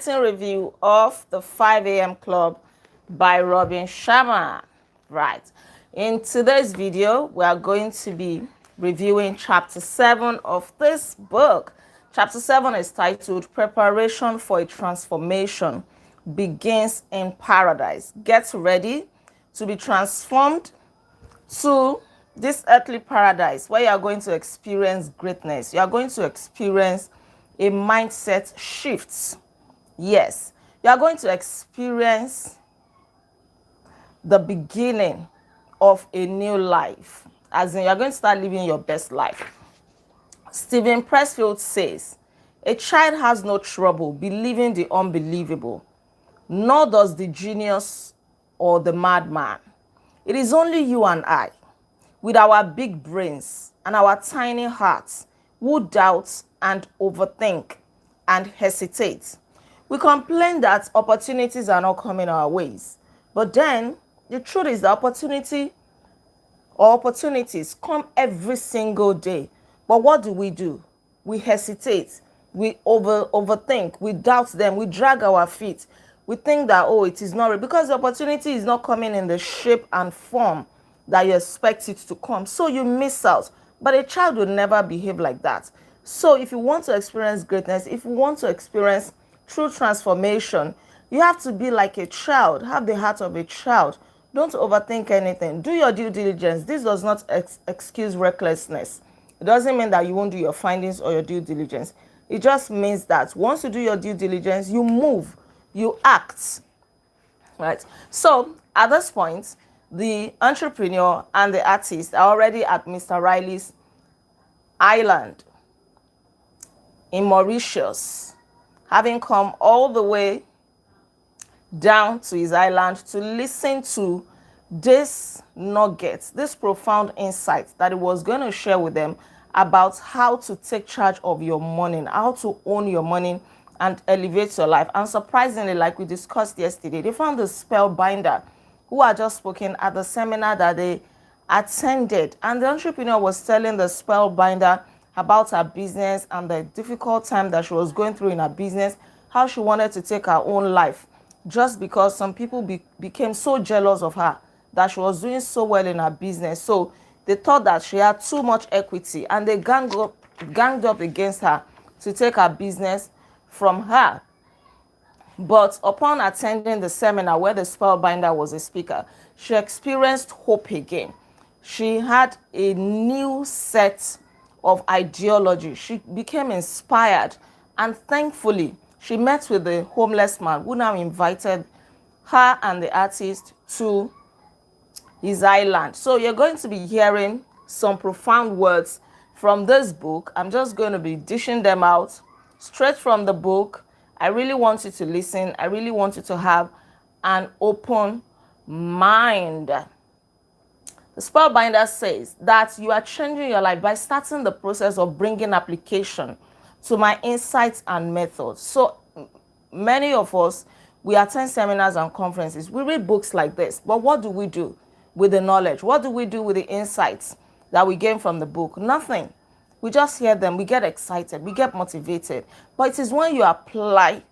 Review of the 5 a.m. Club by Robin Sharma. Right. In today's video, we are going to be reviewing chapter 7 of this book. Chapter 7 is titled Preparation for a Transformation Begins in Paradise. Get ready to be transformed to this earthly paradise where you are going to experience greatness. You are going to experience a mindset shift. Yes, you are going to experience the beginning of a new life, as in you're going to start living your best life. Stephen Pressfield says, a child has no trouble believing the unbelievable, nor does the genius or the madman. It is only you and I, with our big brains and our tiny hearts, who doubt and overthink and hesitate. We complain that opportunities are not coming our ways. But then, the truth is that opportunities come every single day. But what do? We hesitate. We overthink. We doubt them. We drag our feet. We think that, oh, it is not real. Because the opportunity is not coming in the shape and form that you expect it to come. So you miss out. But a child will never behave like that. So if you want to experience greatness, if you want to experience true transformation, you have to be like a child. Have the heart of a child. Don't overthink anything. Do your due diligence. This does not excuse recklessness. It doesn't mean that you won't do your findings or your due diligence. It just means that once you do your due diligence, you move, you act. Right? So at this point, the entrepreneur and the artist are already at Mr. Riley's island in Mauritius, having come all the way down to his island to listen to this nugget, this profound insight that he was going to share with them about how to take charge of your money, how to own your money and elevate your life. And surprisingly, like we discussed yesterday, they found the spellbinder who had just spoken at the seminar that they attended. And the entrepreneur was telling the spellbinder about her business and the difficult time that she was going through in her business, how she wanted to take her own life just because some people became so jealous of her that she was doing so well in her business. So they thought that she had too much equity and they ganged up against her to take her business from her. But upon attending the seminar where the spellbinder was a speaker, she experienced hope again. She had a new set of ideology. She became inspired, and thankfully she met with the homeless man who now invited her and the artist to his island. So you're going to be hearing some profound words from this book. I'm just going to be dishing them out straight from the book. I really want you to listen. I really want you to have an open mind. The spellbinder says that you are changing your life by starting the process of bringing application to my insights and methods. So many of us, we attend seminars and conferences. We read books like this, but what do we do with the knowledge? What do we do with the insights that we gain from the book? Nothing. We just hear them, we get excited, we get motivated. But it is when you apply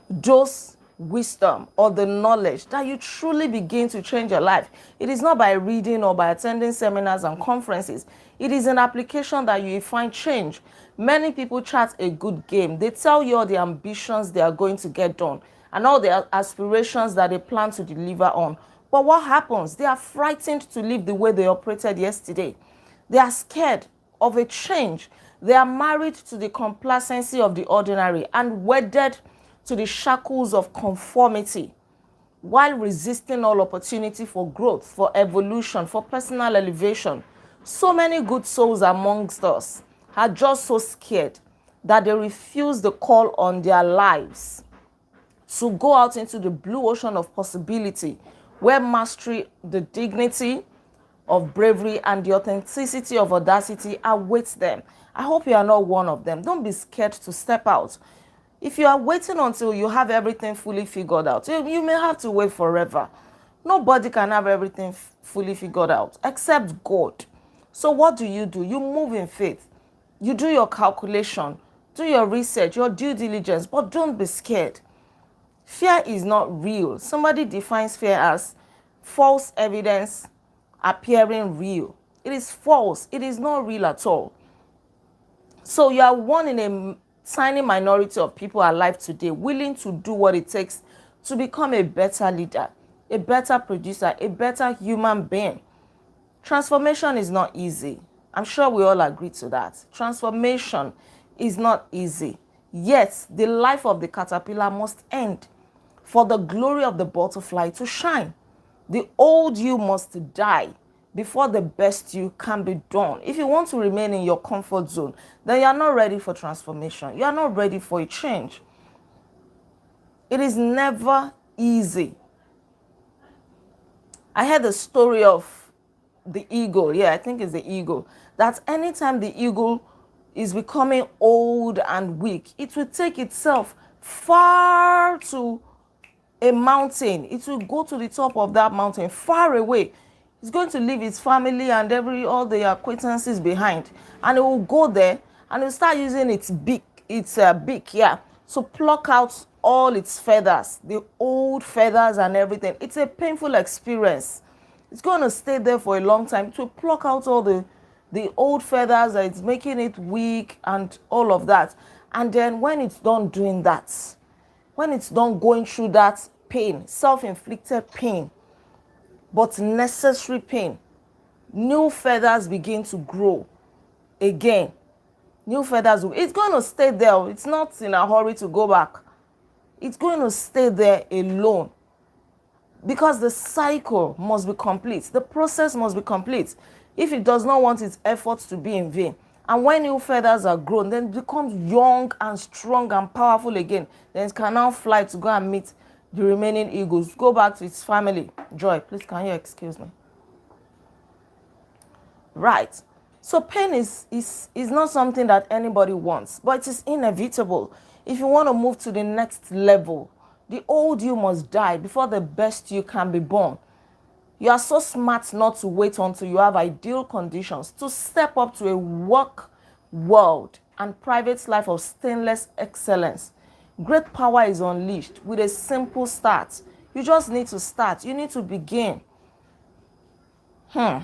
those wisdom or the knowledge that you truly begin to change your life. It is not by reading or by attending seminars and conferences. It is an application that you find change. Many people chat a good game. They tell you all the ambitions they are going to get done and all the aspirations that they plan to deliver on. But what happens? They are frightened to live the way they operated yesterday. They are scared of a change. They are married to the complacency of the ordinary and wedded to the shackles of conformity, while resisting all opportunity for growth, for evolution, for personal elevation. So many good souls amongst us are just so scared that they refuse the call on their lives to go out into the blue ocean of possibility, where mastery, the dignity of bravery, and the authenticity of audacity awaits them. I hope you are not one of them. Don't be scared to step out. If you are waiting until you have everything fully figured out, you may have to wait forever. Nobody can have everything fully figured out except God. So what do? You move in faith. You do your calculation. Do your research, your due diligence, but don't be scared. Fear is not real. Somebody defines fear as false evidence appearing real. It is false. It is not real at all. So you are one in a tiny minority of people alive today willing to do what it takes to become a better leader, a better producer, a better human being. Transformation is not easy. I'm sure we all agree to that. Transformation is not easy. Yet, the life of the caterpillar must end for the glory of the butterfly to shine. The old you must die before the best you can be done. If you want to remain in your comfort zone, then you are not ready for transformation. You are not ready for a change. It is never easy. I heard the story of the eagle. Yeah, I think it's the eagle. That anytime the eagle is becoming old and weak, it will take itself far to a mountain. It will go to the top of that mountain, far away. It's going to leave its family and all the acquaintances behind, and it will go there and it will start using its beak, to pluck out all its feathers, the old feathers and everything. It's a painful experience. It's going to stay there for a long time to pluck out all the old feathers that it's making it weak and all of that. And then when it's done doing that, when it's done going through that pain, self-inflicted pain, but necessary pain, new feathers begin to grow again. New feathers, it's going to stay there. It's not in a hurry to go back. It's going to stay there alone because the cycle must be complete. The process must be complete if it does not want its efforts to be in vain. And when new feathers are grown, then it becomes young and strong and powerful again. Then it can now fly to go and meet the remaining eagles, go back to its family. Joy, please, can you excuse me? Right. So pain is not something that anybody wants, but it is inevitable. If you want to move to the next level, the old you must die before the best you can be born. You are so smart not to wait until you have ideal conditions to step up to a work world and private life of stainless excellence. Great power is unleashed with a simple start. You just need to start. You need to begin. That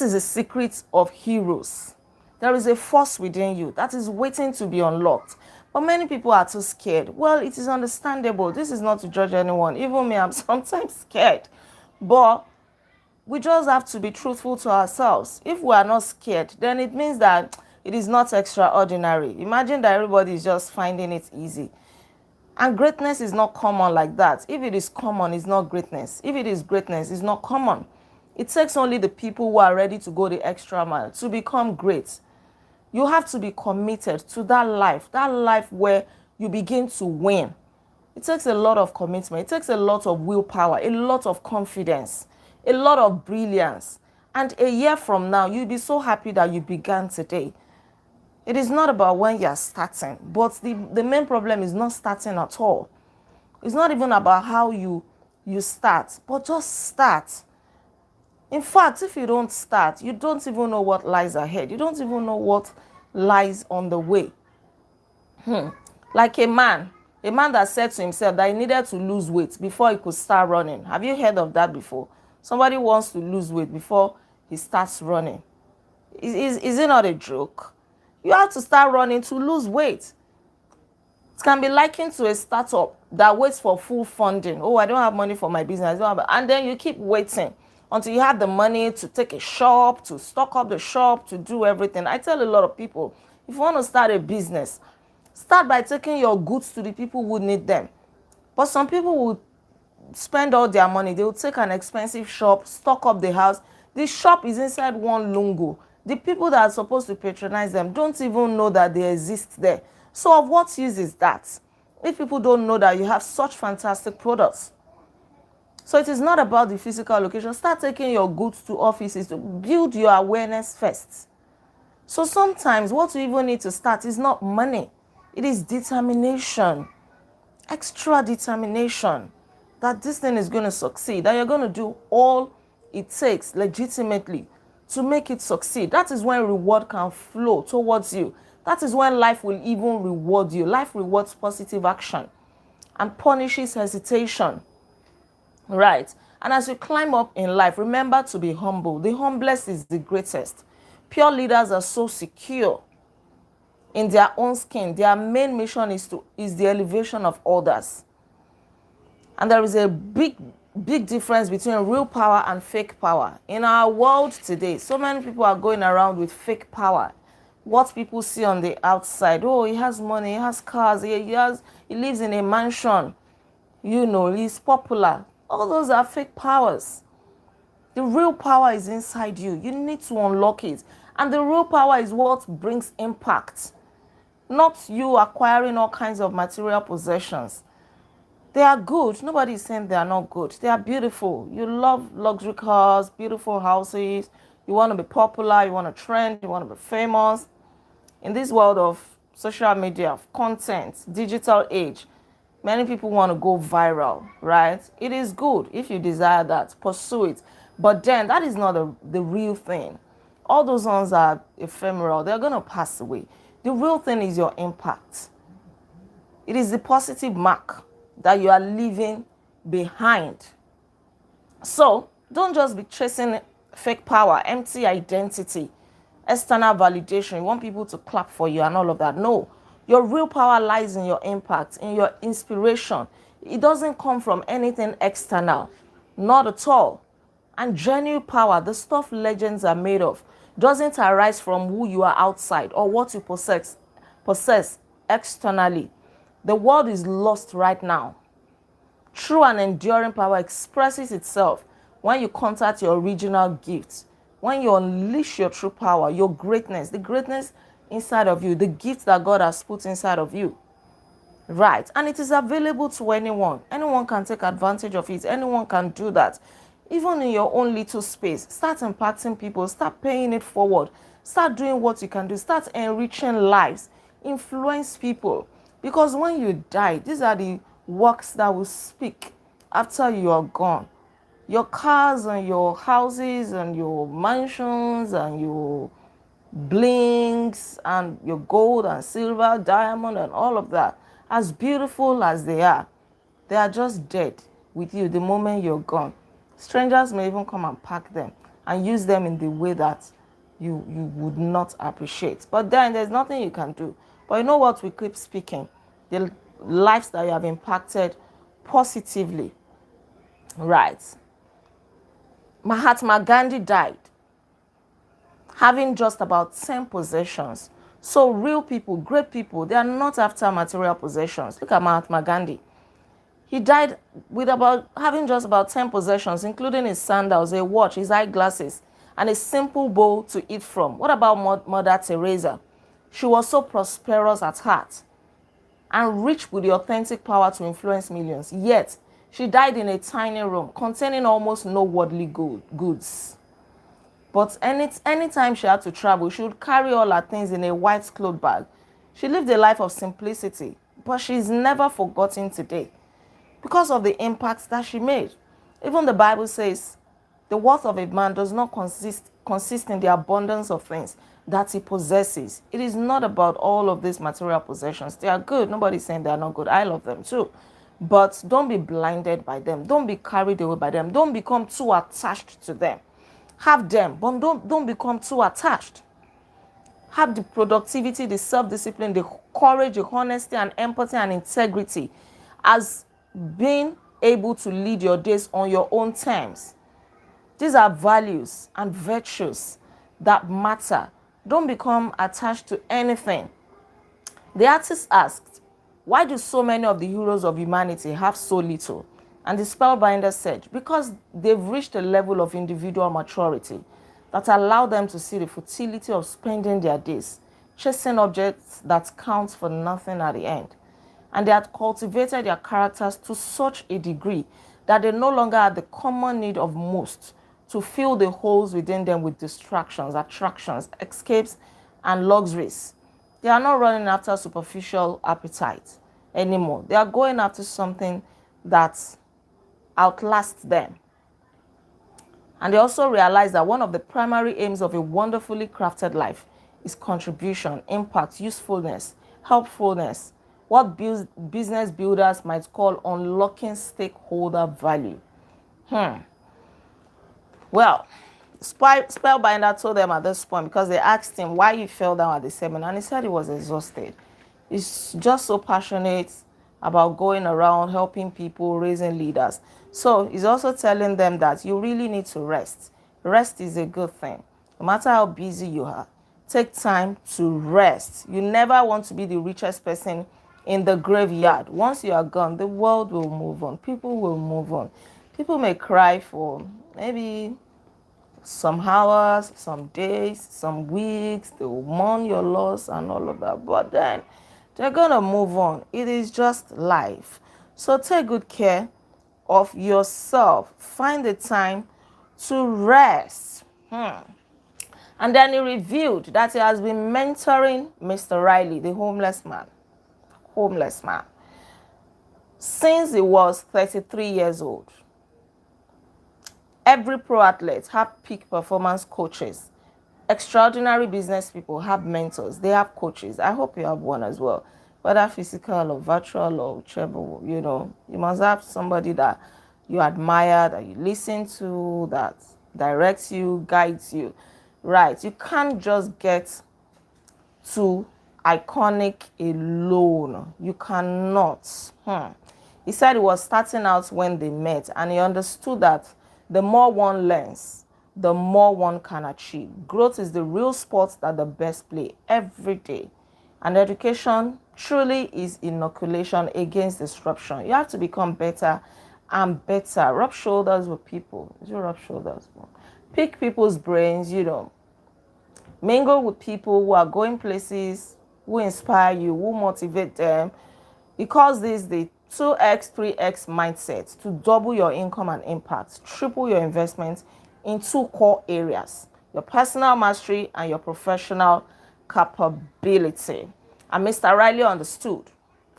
is the secret of heroes. There is a force within you that is waiting to be unlocked. But many people are too scared. Well, it is understandable. This is not to judge anyone. Even me, I'm sometimes scared. But we just have to be truthful to ourselves. If we are not scared, then it means that it is not extraordinary. Imagine that everybody is just finding it easy. And greatness is not common like that. If it is common, it's not greatness. If it is greatness, it's not common. It takes only the people who are ready to go the extra mile to become great. You have to be committed to that life where you begin to win. It takes a lot of commitment. It takes a lot of willpower, a lot of confidence, a lot of brilliance. And a year from now, you'll be so happy that you began today. It is not about when you're starting, but the main problem is not starting at all. It's not even about how you start, but just start. In fact, if you don't start, you don't even know what lies ahead. You don't even know what lies on the way. Like a man that said to himself that he needed to lose weight before he could start running. Have you heard of that before? Somebody wants to lose weight before he starts running. Is it not a joke? You have to start running to lose weight. It can be likened to a startup that waits for full funding. Oh, I don't have money for my business. And then you keep waiting until you have the money to take a shop, to stock up the shop, to do everything. I tell a lot of people, if you want to start a business, start by taking your goods to the people who need them. But some people will spend all their money. They will take an expensive shop, stock up the house. The shop is inside one lungu. The people that are supposed to patronize them don't even know that they exist there. So of what use is that if people don't know that you have such fantastic products? So it is not about the physical location. Start taking your goods to offices to build your awareness first. So sometimes what you even need to start is not money. It is determination, extra determination that this thing is going to succeed, that you're going to do all it takes legitimately to make it succeed. That is when reward can flow towards you. That is when life will even reward you. Life rewards positive action and punishes hesitation. Right. And as you climb up in life, remember to be humble. The humblest is the greatest. Pure leaders are so secure in their own skin. Their main mission is the elevation of others. And there is a big difference between real power and fake power. In our world today, so many people are going around with fake power. What people see on the outside, oh, he has money, he has cars, he lives in a mansion, he's popular. All those are fake powers. The real power is inside you. You need to unlock it. And the real power is what brings impact, not you acquiring all kinds of material possessions. They are good. Nobody is saying they are not good. They are beautiful. You love luxury cars, beautiful houses. You want to be popular. You want to trend. You want to be famous. In this world of social media, of content, digital age, many people want to go viral, right? It is good if you desire that. Pursue it. But then that is not the real thing. All those ones are ephemeral. They're going to pass away. The real thing is your impact. It is the positive mark that you are leaving behind. So don't just be chasing fake power, empty identity, external validation. You want people to clap for you and all of that. No, your real power lies in your impact, in your inspiration. It doesn't come from anything external, not at all. And genuine power, the stuff legends are made of, doesn't arise from who you are outside or what you possess externally. The world is lost right now. True and enduring power expresses itself when you contact your original gifts, when you unleash your true power, your greatness, the greatness inside of you, the gift that God has put inside of you. Right. And it is available to anyone. Anyone can take advantage of it. Anyone can do that. Even in your own little space, start impacting people, start paying it forward, start doing what you can do, start enriching lives, influence people. Because when you die, these are the works that will speak after you are gone. Your cars and your houses and your mansions and your blings and your gold and silver, diamond and all of that, as beautiful as they are just dead with you the moment you're gone. Strangers may even come and pack them and use them in the way that you would not appreciate. But then there's nothing you can do. But you know what? We keep speaking. The lives that you have impacted positively. Right. Mahatma Gandhi died having just about 10 possessions. So real people, great people, they are not after material possessions. Look at Mahatma Gandhi. He died with having just about 10 possessions, including his sandals, a watch, his eyeglasses, and a simple bowl to eat from. What about Mother Teresa? She was so prosperous at heart and rich with the authentic power to influence millions. Yet, she died in a tiny room containing almost no worldly goods. But anytime she had to travel, she would carry all her things in a white cloth bag. She lived a life of simplicity, but she's never forgotten today because of the impact that she made. Even the Bible says, the worth of a man does not consist in the abundance of things that he possesses. It is not about all of these material possessions. They are good. Nobody's saying they are not good. I love them too. But don't be blinded by them. Don't be carried away by them. Don't become too attached to them. Have them, but don't become too attached. Have the productivity, the self-discipline, the courage, the honesty and empathy and integrity as being able to lead your days on your own terms. These are values and virtues that matter. Don't become attached to anything. The artist asked, why do so many of the heroes of humanity have so little? And the spellbinder said, because they've reached a level of individual maturity that allow them to see the futility of spending their days chasing objects that count for nothing at the end. And they had cultivated their characters to such a degree that they no longer had the common need of most to fill the holes within them with distractions, attractions, escapes, and luxuries. They are not running after superficial appetite anymore. They are going after something that outlasts them. And they also realize that one of the primary aims of a wonderfully crafted life is contribution, impact, usefulness, helpfulness, what business builders might call unlocking stakeholder value. Well, Spellbinder told them at this point, because they asked him why he fell down at the seminar, and he said he was exhausted. He's just so passionate about going around helping people, raising leaders. So he's also telling them that you really need to rest. Rest is a good thing. No matter how busy you are, take time to rest. You never want to be the richest person in the graveyard. Once you are gone, the world will move on. People will move on. People may cry for maybe some hours, some days, some weeks. They will mourn your loss and all of that. But then they're going to move on. It is just life. So take good care of yourself. Find the time to rest. And then he revealed that he has been mentoring Mr. Riley, the homeless man, since he was 33 years old. Every pro athlete have peak performance coaches. Extraordinary business people have mentors. They have coaches. I hope you have one as well. Whether physical or virtual or whichever, you must have somebody that you admire, that you listen to, that directs you, guides you. Right. You can't just get to iconic alone. You cannot. He said he was starting out when they met, and he understood that the more one learns, the more one can achieve. Growth is the real sport that the best play every day. And education truly is inoculation against disruption. You have to become better and better. Rub shoulders with people. You rub shoulders. Pick people's brains, mingle with people who are going places, who inspire you, who motivate them. Because this is the 2x, 3x mindset to double your income and impact, triple your investment in two core areas: your personal mastery and your professional capability. And Mr. Riley understood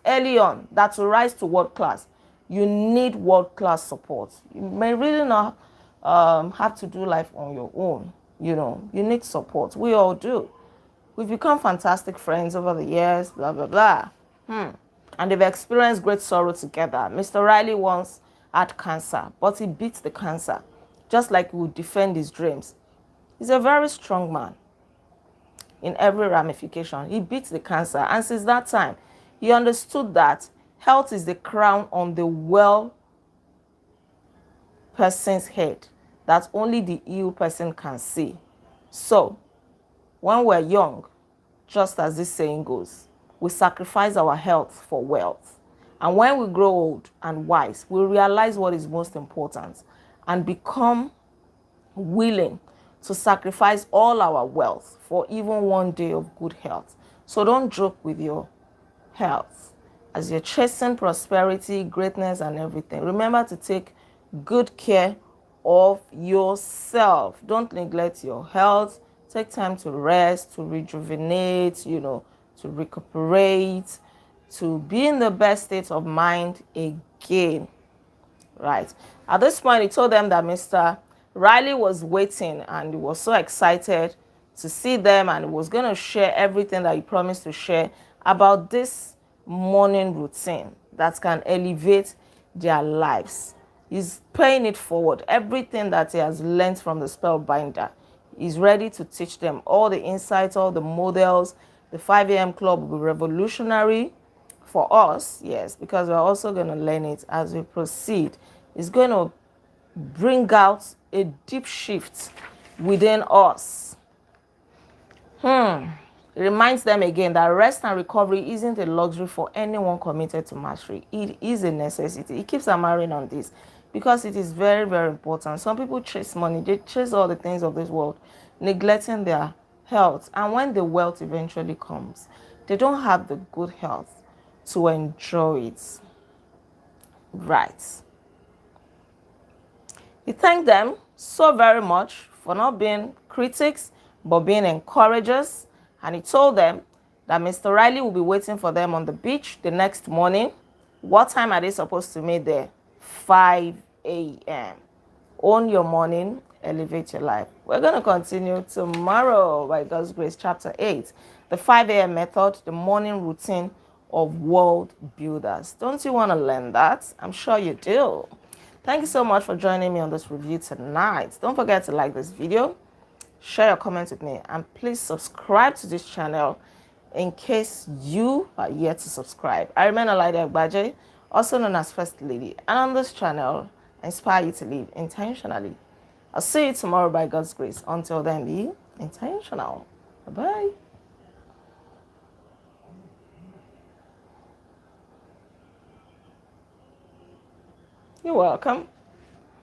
early on that to rise to world class, you need world class support. You may really not have to do life on your own. You need support. We all do. We've become fantastic friends over the years, blah, blah, blah. And they've experienced great sorrow together. Mr. Riley once had cancer, but he beat the cancer, just like he would defend his dreams. He's a very strong man in every ramification. He beat the cancer, and since that time, he understood that health is the crown on the well person's head that only the ill person can see. So, when we're young, just as this saying goes, we sacrifice our health for wealth. And when we grow old and wise, we realize what is most important and become willing to sacrifice all our wealth for even one day of good health. So don't joke with your health. As you're chasing prosperity, greatness, and everything, remember to take good care of yourself. Don't neglect your health. Take time to rest, to rejuvenate, to recuperate, to be in the best state of mind again. Right. At this point, he told them that Mr. Riley was waiting and he was so excited to see them, and he was going to share everything that he promised to share about this morning routine that can elevate their lives. He's paying it forward. Everything that he has learned from the Spellbinder, he's ready to teach them all the insights, all the models. The 5 a.m. club will be revolutionary for us, yes, because we're also going to learn it as we proceed. It's going to bring out a deep shift within us. It reminds them again that rest and recovery isn't a luxury for anyone committed to mastery. It is a necessity. He keeps hammering on this because it is very, very important. Some people chase money. They chase all the things of this world, neglecting their health. And when the wealth eventually comes, they don't have the good health to enjoy it. Right. He thanked them so very much for not being critics, but being encouragers. And he told them that Mr. Riley will be waiting for them on the beach the next morning. What time are they supposed to meet there? 5 a.m. Own your morning, elevate your life. We're going to continue tomorrow by God's grace, chapter 8, the 5 a.m. method, the morning routine of world builders. Don't you want to learn that? I'm sure you do. Thank you so much for joining me on this review tonight. Don't forget to like this video, share your comments with me, and please subscribe to this channel in case you are yet to subscribe. I remain Olaide Agbaje, also known as First Lady, and on this channel, I inspire you to live intentionally. I'll see you tomorrow by God's grace. Until then, be intentional. Bye-bye. You're welcome.